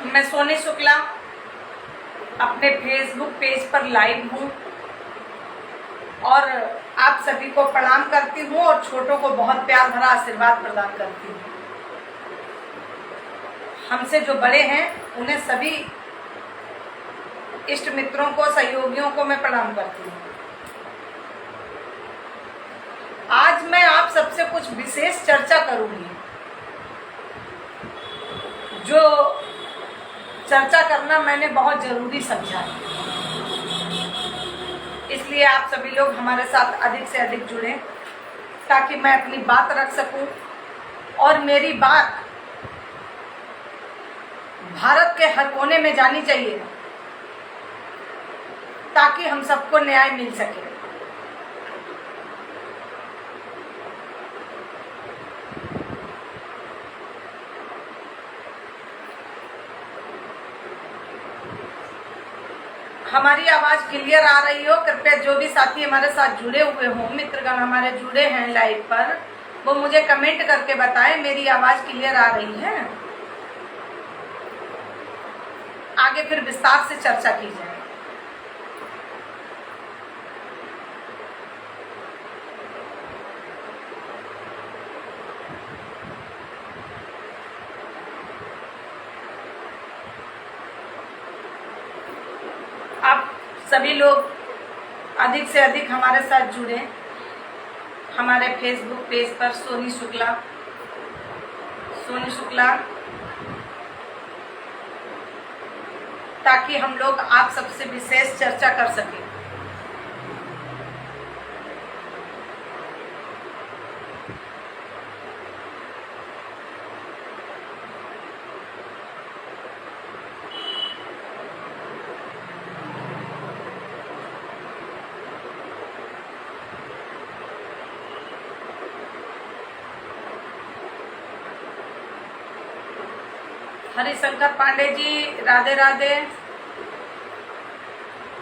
मैं सोनी शुक्ला अपने Facebook page पर लाइव हूँ और आप सभी को प्रणाम करती हूँ और छोटों को बहुत प्यार भरा आशीर्वाद प्रदान करती हूँ। हमसे जो बड़े हैं उन्हें सभी इष्ट मित्रों को, सहयोगियों को मैं प्रणाम करती हूँ। आज मैं आप सबसे कुछ विशेष चर्चा करूंगी। जो चर्चा करना मैंने बहुत जरूरी समझा है, इसलिए आप सभी लोग हमारे साथ अधिक से अधिक जुड़ें ताकि मैं अपनी बात रख सकूं और मेरी बात भारत के हर कोने में जानी चाहिए ताकि हम सबको न्याय मिल सके। हमारी आवाज क्लियर आ रही हो? कृपया जो भी साथी हमारे साथ जुड़े हुए हों, मित्रगण हमारे जुड़े हैं लाइव पर, वो मुझे कमेंट करके बताएं मेरी आवाज क्लियर आ रही है। आगे फिर विस्तार से चर्चा की जाए। आप सभी लोग अधिक से अधिक हमारे साथ जुड़ें हमारे फेसबुक पेज पर सोनी शुक्ला, ताकि हम लोग आप सबसे विशेष चर्चा कर सकें। हरिशंकर पांडे जी, राधे राधे।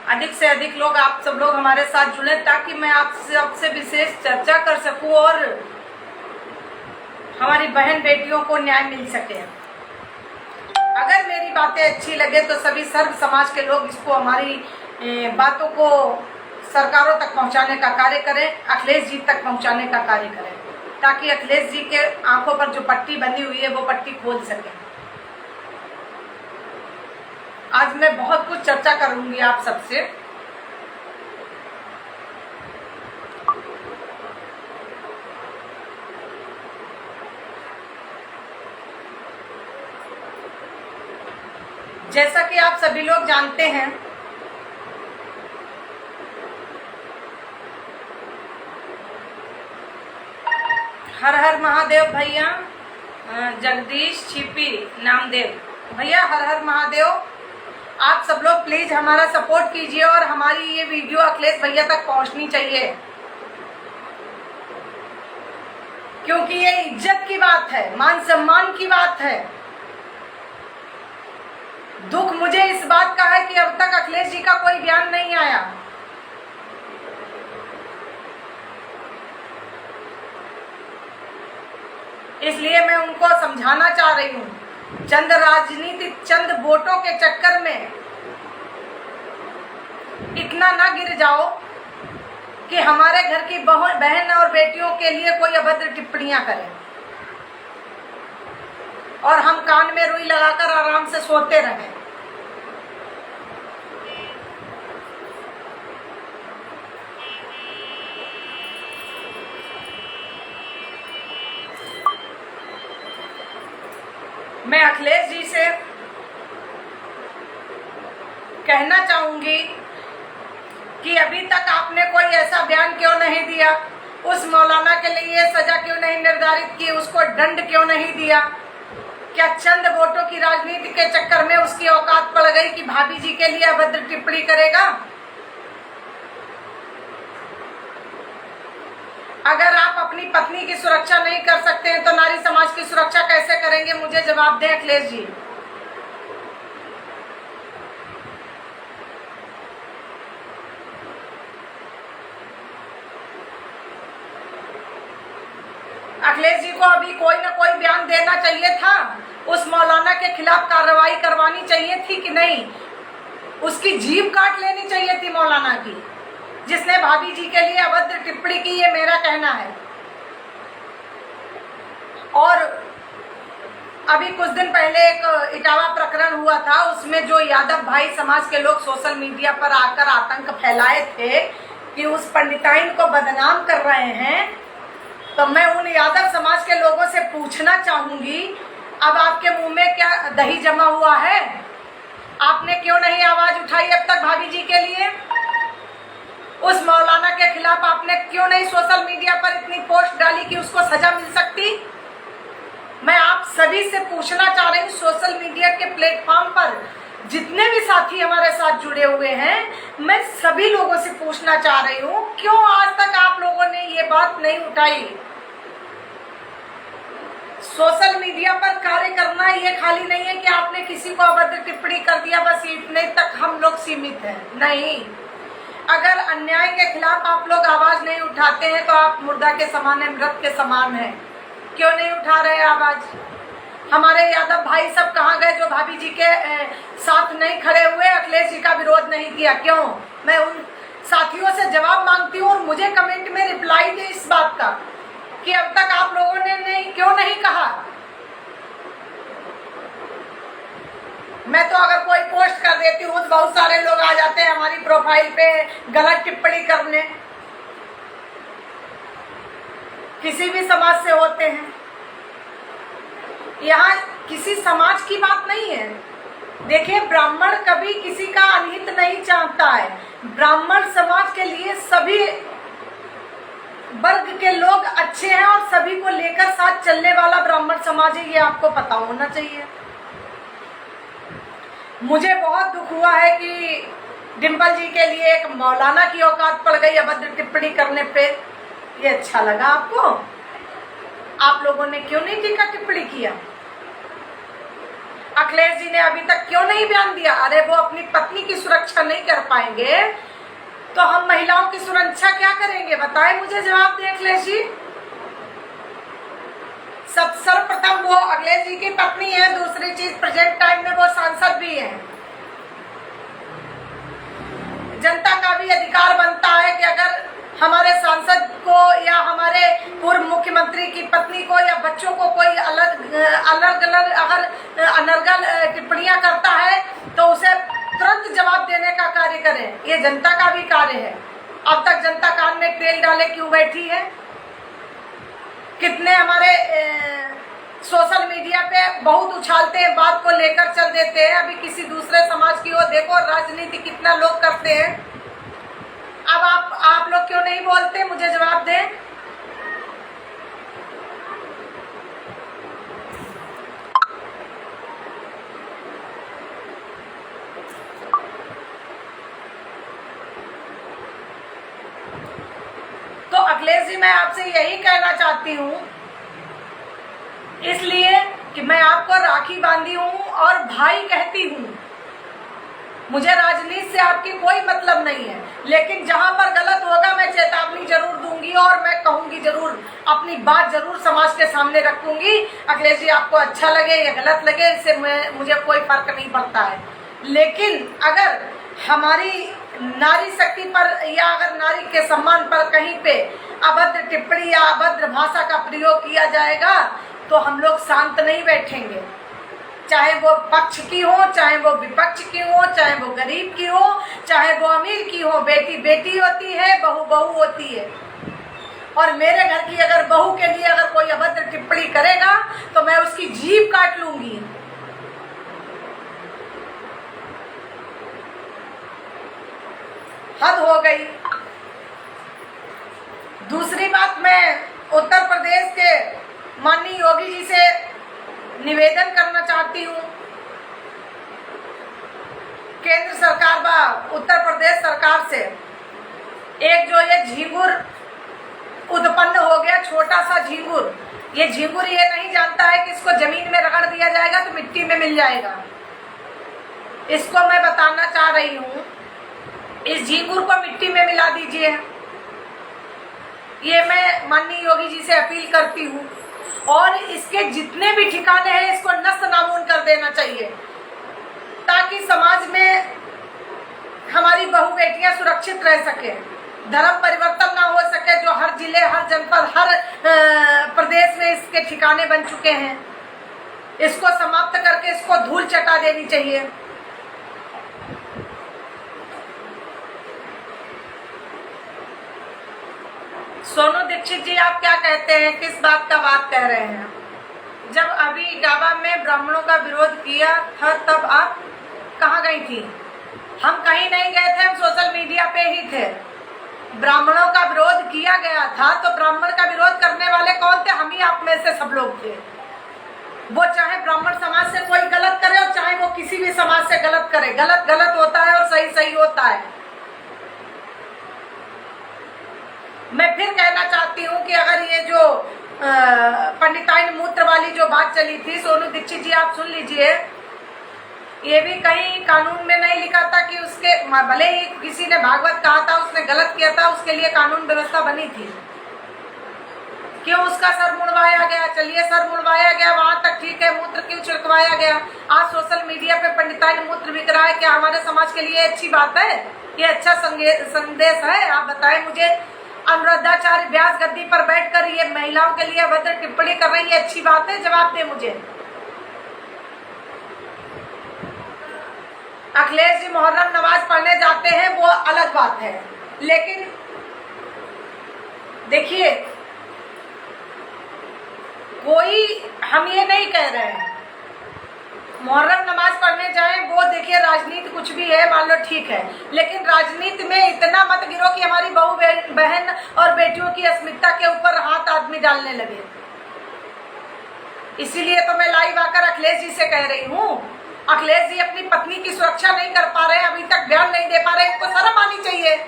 अधिक से अधिक लोग, आप सब लोग हमारे साथ जुड़े ताकि मैं आप सबसे विशेष चर्चा कर सकूं और हमारी बहन बेटियों को न्याय मिल सके। अगर मेरी बातें अच्छी लगे तो सभी सर्व समाज के लोग इसको, हमारी बातों को सरकारों तक पहुंचाने का कार्य करें, अखिलेश जी तक पहुंचाने का कार्य करें, ताकि अखिलेश जी के आंखों पर जो पट्टी बंधी हुई है वो पट्टी खोल सके। आज मैं बहुत कुछ चर्चा करूंगी आप सबसे। जैसा कि आप सभी लोग जानते हैं, हर हर महादेव भैया। जगदीश छिपी नामदेव भैया, हर हर महादेव। आप सब लोग प्लीज हमारा सपोर्ट कीजिए और हमारी ये वीडियो अखिलेश भैया तक पहुंचनी चाहिए, क्योंकि ये इज्जत की बात है, मान सम्मान की बात है। दुख मुझे इस बात का है कि अब तक अखिलेश जी का कोई बयान नहीं आया। इसलिए मैं उनको समझाना चाह रही हूँ, चंद राजनीति, चंद वोटों के चक्कर में इतना ना गिर जाओ कि हमारे घर की बहन और बेटियों के लिए कोई अभद्र टिप्पणियां करें और हम कान में रुई लगाकर आराम से सोते रहें। मैं अखिलेश जी से कहना चाहूंगी कि अभी तक आपने कोई ऐसा बयान क्यों नहीं दिया, उस मौलाना के लिए सजा क्यों नहीं निर्धारित की, उसको दंड क्यों नहीं दिया? क्या चंद वोटों की राजनीति के चक्कर में उसकी औकात पड़ गई कि भाभी जी के लिए अभद्र टिप्पणी करेगा? अगर आप अपनी पत्नी की सुरक्षा नहीं कर सकते हैं तो नारी समाज की सुरक्षा कैसे करेंगे? मुझे जवाब दें अखिलेश जी। अखिलेश जी को अभी कोई ना कोई बयान देना चाहिए था उस मौलाना के खिलाफ कार्रवाई करवानी चाहिए थी कि नहीं? उसकी जीभ काट लेनी चाहिए थी मौलाना की, जिसने भाभी जी के लिए अभद्र टिप्पणी की, ये मेरा कहना है। और अभी कुछ दिन पहले एक इटावा प्रकरण हुआ था, उसमें जो यादव भाई समाज के लोग सोशल मीडिया पर आकर आतंक फैलाए थे कि उस पंडिताइन को बदनाम कर रहे हैं, तो मैं उन यादव समाज के लोगों से पूछना चाहूंगी, अब आपके मुंह में क्या दही जमा हुआ है? आपने क्यों नहीं आवाज उठाई अब तक भाभी जी के लिए? उस मौलाना के खिलाफ आपने क्यों नहीं सोशल मीडिया पर इतनी पोस्ट डाली कि उसको सजा मिल सकती? मैं आप सभी से पूछना चाह रही हूँ, सोशल मीडिया के प्लेटफॉर्म पर जितने भी साथी हमारे साथ जुड़े हुए हैं, मैं सभी लोगों से पूछना चाह रही हूँ, क्यों आज तक आप लोगों ने ये बात नहीं उठाई? सोशल मीडिया पर कार्य करना ये खाली नहीं है कि आपने किसी को अभद्र टिप्पणी कर दिया, बस इतने तक हम लोग सीमित हैं। नहीं, अगर अन्याय के खिलाफ आप लोग आवाज नहीं उठाते हैं तो आप मुर्दा के समान है, मृत के समान है। क्यों नहीं उठा रहे आवाज? हमारे यादव भाई सब कहाँ गए जो भाभी जी के साथ नहीं खड़े हुए, अखिलेश जी का विरोध नहीं किया? क्यों? मैं उन साथियों से जवाब मांगती हूँ और मुझे कमेंट में रिप्लाई दे इस बात का कि अब तक आप लोगों ने क्यों नहीं कहा? मैं तो अगर कोई पोस्ट कर देती हूँ तो बहुत सारे लोग आ जाते हैं हमारी प्रोफाइल पे गलत टिप्पणी करने, किसी भी समाज से होते हैं। यहाँ किसी समाज की बात नहीं है। देखिए, ब्राह्मण कभी किसी का अनहित नहीं चाहता है। ब्राह्मण समाज के लिए सभी वर्ग के लोग अच्छे हैं और सभी को लेकर साथ चलने वाला ब्राह्मण समाज है, ये आपको पता होना चाहिए। मुझे बहुत दुख हुआ है कि डिम्पल जी के लिए एक मौलाना की औकात पड़ गई अभद्र टिप्पणी करने पे। ये अच्छा लगा आपको? आप लोगों ने क्यों नहीं टीका टिप्पणी किया? अखिलेश जी ने अभी तक क्यों नहीं बयान दिया? अरे वो अपनी पत्नी की सुरक्षा नहीं कर पाएंगे तो हम महिलाओं की सुरक्षा क्या करेंगे? बताएं, मुझे जवाब दें अखिलेश जी। सर्वप्रथम वो अखिलेश जी की पत्नी है, दूसरी चीज प्रेजेंट टाइम में वो सांसद भी है। जनता का भी अधिकार बनता है कि अगर हमारे सांसद को या हमारे पूर्व मुख्यमंत्री की पत्नी को या बच्चों को कोई अलग अगर अनर्गल टिप्पणियां करता है तो उसे तुरंत जवाब देने का कार्य करें। ये जनता का भी कार्य है। अब तक जनता कान में तेल डाले क्यों बैठी है? कितने हमारे सोशल मीडिया पे बहुत उछालते हैं, बात को लेकर चल देते हैं। अभी किसी दूसरे समाज की ओर देखो, राजनीति कितना लोग करते हैं। अब आप लोग क्यों नहीं बोलते? मुझे जवाब दें। तो अखिलेश जी, मैं आपसे यही कहना चाहती हूँ, इसलिए कि मैं आपको राखी बांधी हूँ और भाई कहती हूँ। मुझे राजनीति से आपकी कोई मतलब नहीं है, लेकिन जहां पर गलत होगा मैं चेतावनी जरूर दूंगी और मैं कहूंगी जरूर, अपनी बात जरूर समाज के सामने रखूंगी। अखिलेश जी, आपको अच्छा लगे या गलत लगे, इससे मुझे कोई फर्क नहीं पड़ता है। लेकिन अगर हमारी नारी शक्ति पर या अगर नारी के सम्मान पर कहीं पे अभद्र टिप्पणी या अभद्र भाषा का प्रयोग किया जाएगा तो हम लोग शांत नहीं बैठेंगे। चाहे वो पक्ष की हो, चाहे वो विपक्ष की हो, चाहे वो गरीब की हो, चाहे वो अमीर की हो। बेटी बेटी होती है, बहू बहू होती है। और मेरे घर की अगर बहू के लिए अगर कोई अभद्र टिप्पणी करेगा तो मैं उसकी जीभ काट लूंगी। हद हो गई। दूसरी बात, मैं उत्तर प्रदेश के माननीय योगी जी से निवेदन करना चाहती हूँ। केंद्र सरकार व उत्तर प्रदेश सरकार से एक जो ये झींगुर उत्पन्न हो गया, छोटा सा झींगुर, ये झींगुर ये नहीं जानता है कि इसको जमीन में रगड़ दिया जाएगा तो मिट्टी में मिल जाएगा। इसको मैं बताना चाह रही हूँ, इस झींगुर को मिट्टी में मिला दीजिए। ये मैं माननीय योगी जी से अपील करती हूँ। और इसके जितने भी ठिकाने हैं इसको नस्त नाबूद कर देना चाहिए, ताकि समाज में हमारी बहू बेटियां सुरक्षित रह सके, धर्म परिवर्तन ना हो सके जो हर जिले, हर जनपद, हर प्रदेश में इसके ठिकाने बन चुके हैं। इसको समाप्त करके इसको धूल चटा देनी चाहिए। सोनू दीक्षित जी, आप क्या कहते हैं, किस बात का बात कह रहे हैं? जब अभी इटावा में ब्राह्मणों का विरोध किया था तब आप कहाँ गई थी? हम कहीं नहीं गए थे, हम सोशल मीडिया पे ही थे। ब्राह्मणों का विरोध किया गया था तो ब्राह्मण का विरोध करने वाले कौन थे? हम ही आप में से सब लोग थे। वो चाहे ब्राह्मण समाज से कोई गलत करे और चाहे वो किसी भी समाज से गलत करे, गलत गलत होता है और सही सही होता है। मैं फिर कहना चाहती हूँ कि अगर ये जो पंडिताइन मूत्र वाली जो बात चली थी, सोनू दीक्षित जी आप सुन लीजिए, ये भी कहीं कानून में नहीं लिखा था कि उसके, भले ही किसी ने भागवत कहा था, उसने गलत किया था, उसके लिए कानून व्यवस्था बनी थी। क्यों उसका सर मुड़वाया गया? चलिए सर मुड़वाया गया, वहां तक ठीक है, मूत्र क्यों छिड़कवाया गया? आज सोशल मीडिया पे पंडिताइन मूत्र बिक रहा है, क्या हमारे समाज के लिए अच्छी बात है? ये अच्छा संदेश है? आप बताएं मुझे। अनुराधाचार्य व्यास गद्दी पर बैठकर ये महिलाओं के लिए अभद्र टिप्पणी कर रही है, अच्छी बात है? जवाब दे मुझे। अखिलेश जी मुहर्रम नमाज पढ़ने जाते हैं वो अलग बात है, लेकिन देखिए कोई, हम ये नहीं कह रहे हैं मुहर्रम नमाज पढ़ने जाएं, वो देखिए राजनीति कुछ भी है, मान लो ठीक है, लेकिन राजनीति में इतना मत गिरो कि हमारी बहू बहन और बेटियों की अस्मिता के ऊपर हाथ आदमी डालने लगे। इसीलिए तो मैं लाइव आकर अखिलेश जी से कह रही हूँ, अखिलेश जी अपनी पत्नी की सुरक्षा नहीं कर पा रहे, अभी तक ध्यान नहीं दे पा रहे, इनको शर्म आनी चाहिए।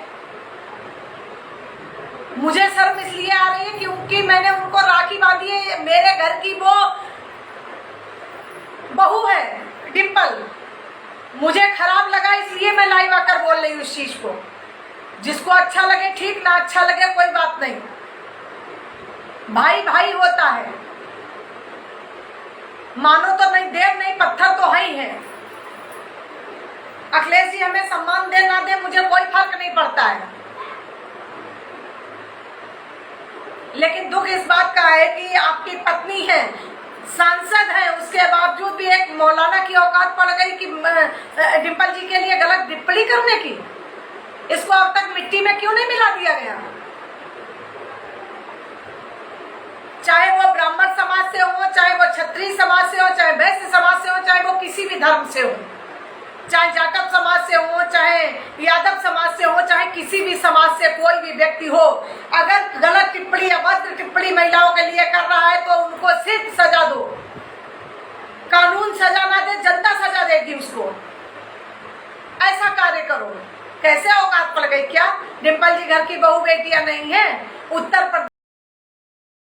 मुझे शर्म इसलिए आ रही है क्योंकि मैंने उनको राखी बांधी है, मेरे घर की वो बहू है डिम्पल, मुझे खराब लगा इसलिए मैं लाइव आकर बोल रही हूँ इस चीज को। जिसको अच्छा लगे ठीक, ना अच्छा लगे कोई बात नहीं, भाई भाई होता है, मानो तो नहीं, देव नहीं पत्थर तो है ही है। अखिलेश जी हमें सम्मान दे ना दे मुझे कोई फर्क नहीं पड़ता है, लेकिन दुख इस बात का है कि आपकी पत्नी है, सांसद है, उसके बावजूद भी एक मौलाना की औकात पड़ गई कि डिम्पल जी के लिए गलत टिप्पणी करने की। इसको अब तक मिट्टी में क्यों नहीं मिला दिया गया? चाहे वो ब्राह्मण समाज से हो, चाहे वो क्षत्रिय समाज से हो, चाहे वैश्य समाज से हो, चाहे वो किसी भी धर्म से हो, चाहे जाटव समाज से हो, चाहे यादव समाज से हो, चाहे किसी भी समाज से कोई भी व्यक्ति हो, अगर गलत टिप्पणी, अभद्र टिप्पणी महिलाओं के लिए कर रहा है तो उनको सिर्फ सजा दो। कानून सजा ना दे, जनता सजा देगी उसको। ऐसा कार्य करो। कैसे औकात पड़ गई क्या? डिम्पल जी घर की बहू बेटियां नहीं है? उत्तर प्रदेश